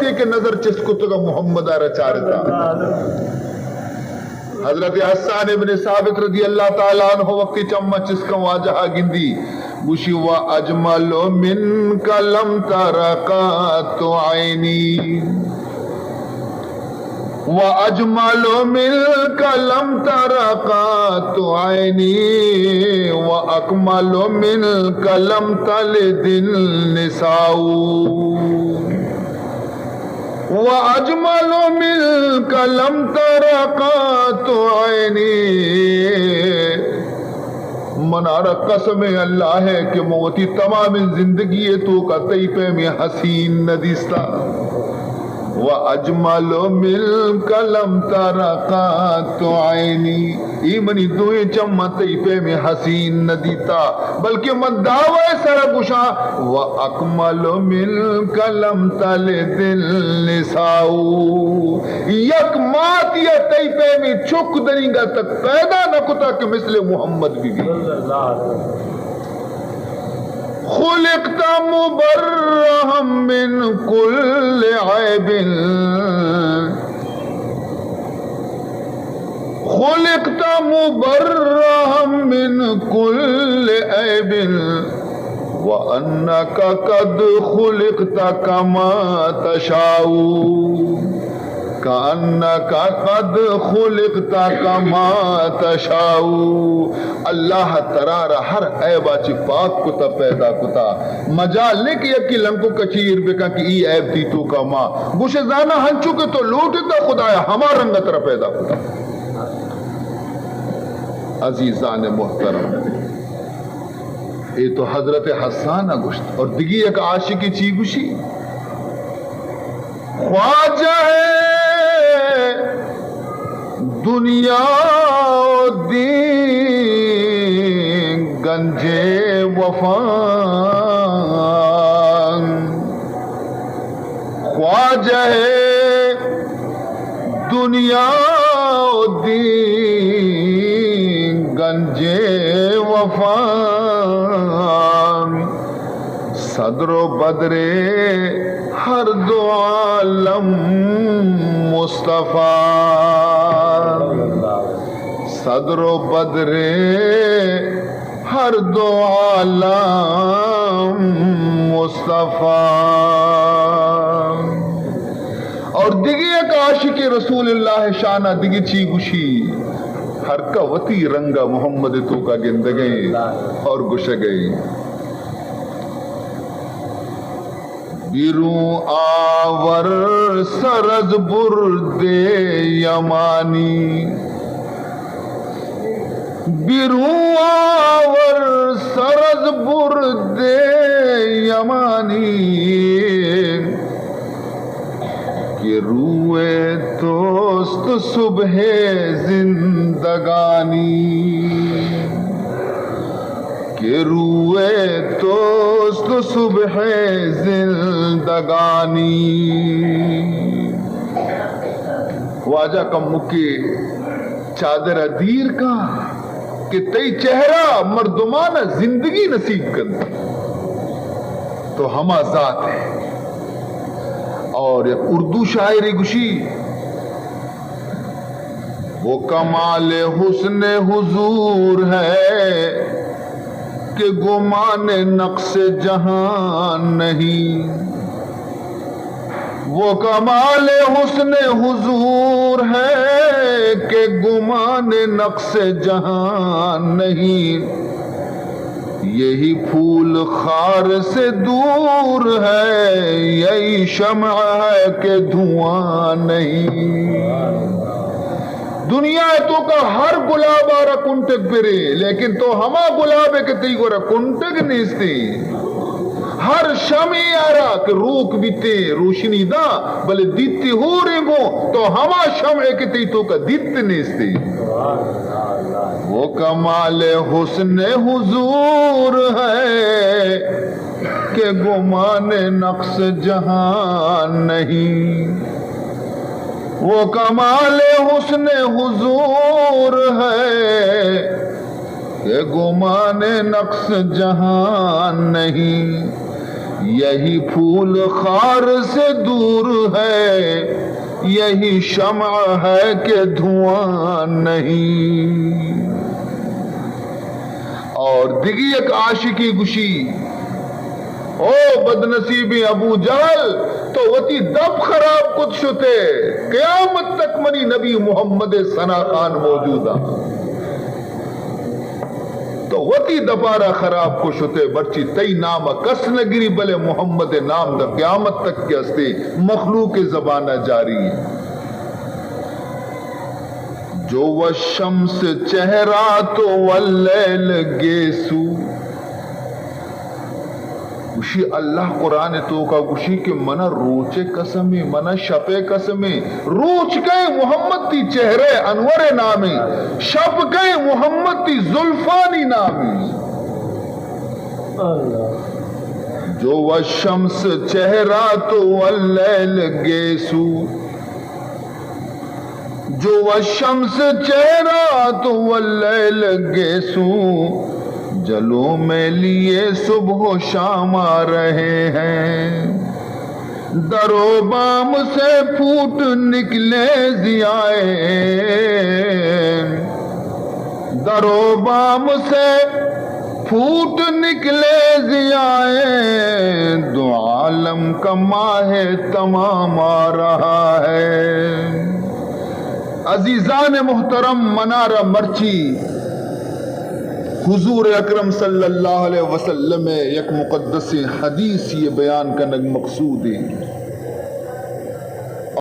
وقتی کہ نظر چس کو تو محمد آرہ چارتا حضرت حسان ابن ثابت رضی اللہ تعالیٰ عنہ وقتی چمہ چس کا واجہا گندی بوشی وَأَجْمَلُ مِنْكَ لَمْ تَرَقَاتُ عَيْنِي وَأَجْمَلُ مِنْكَ لَمْ تَرَقَاتُ عَيْنِي وَأَكْمَلُ مِنْكَ لَمْ تَلِدِ النِّسَاءُ وَأَجْمَلُ مِنْكَ لَمْ تَرَقَاتُ عَيْنِي منارہ قسم اللہ ہے کہ موتی تمام زندگی تو کا طیفے میں حسین ندیستا وَأَجْمَلُ مِنْكَ لَمْ تَرَقَاتُ عَيْنِي ایمنی دوئے چمہ طیفے میں حسین ندیتا بلکہ من دعوی سرگشا وَأَكْمَلُ مِنْكَ لَمْ تَلِدِ النِّسَاءُ یک مات یا طیفے میں چک درینگا تک پیدا نہ کتا کہ مثل محمد بھی خلقت مبرہا من کل عیب خلقت مبرہا من کل عیب وَأَنَّكَ قَدْ خُلِقْتَ كَمَا تَشَاءُ كَأَنَّكَ قَدْ خُلِقْتَ كَمَا تَشَاءُ اللہ ترارا ہر عیبہ چی پاک کتا پیدا کتا مجال لکھ یکی لنکو کچیر بکا کہ ای عیب تھی تو کا ماں گوشے زانا ہنچو کے تو لوٹتا خدایا ہمارا رنگ ترہ پیدا کتا عزیزان محترم اے تو حضرت حسان گوشت اور دگی ایک عاشقی چی گوشی خواجہ ہے دنیا و دین گنجے وفا خواجہ ہے دنیا و دین گنجے وفا صدر و بدر ہر دو عالم مصطفیٰ صدر و بدر ہر دو عالم مصطفیٰ اور دگی ایک عاشق رسول اللہ شانہ دگی چی گوشی ہر کا وطی رنگا محمد تو کا گند گئے اور گش گئے بیروں آور سرز برد یمانی بیروں آور سرز برد یمانی کہ روئے توست صبح زندگانی کہ روئے توست صبح زندگانی خواجہ کا مکی چادر دیر کا کہ تی چہرہ مردمانہ زندگی نصیب کر تو ہما ذات ہے اور ایک اردو شاعری گشی وہ کمال حسن حضور ہے کہ گمان نقص جہان نہیں وہ کمال حسن حضور ہے کہ گمان نقص جہان نہیں یہی پھول خار سے دور ہے یہی شمع ہے کہ دھواں نہیں دنیا تو کا ہر گلاب آرہ کنٹک برے لیکن تو ہما گلاب ہے کہ تی گورا کنٹک نیستی ہر شمی آرہ کہ روک بیتے روشنی دا بلے دیتی ہو رہے گو تو ہما شمع ہے کہ تی تو کا دیت نیستی وہ کمال حسن حضور ہے کہ گمان نقص جہان نہیں وہ کمال حسن حضور ہے کہ گمان نقص جہان نہیں یہی پھول خار سے دور ہے، یہی شمع ہے کہ دھواں نہیں۔ اور دیگی ایک عاشقی گشی او بدنصیبی ابو جہل تو وتی دب خراب کت شتے، قیامت تک منی نبی محمد ثنا خان موجودہ تو وتی دبارہ خراب کو شتے برچی تئی نام کس نگری بلے محمد نام دا قیامت تک کے ہستے مخلوق زبانہ جاری ہے۔ جو والشمس چہرہ تو واللیل گیسو، گوشی اللہ قرآن تو کا گوشی کہ منا روچے قسمی منا شپے قسمی، روچ گئے محمد تی چہرے انور نامی، شپ گئے محمد تی زلفانی نامی۔ جو والشمس چہرہ تو واللیل گیسو، جو والشمس چہرہ تو واللیل گیسو، جلوں میں لیے صبح و شام آ رہے ہیں، در و بام سے پھوٹ نکلے ضیائے، در و بام سے پھوٹ نکلے ضیائے، دو عالم کا ماہ تمام آ رہا ہے۔ عزیزان محترم، منارہ مرچی حضور اکرم صلی اللہ علیہ وسلم ایک مقدس حدیث یہ بیان کرنے مقصود ہے۔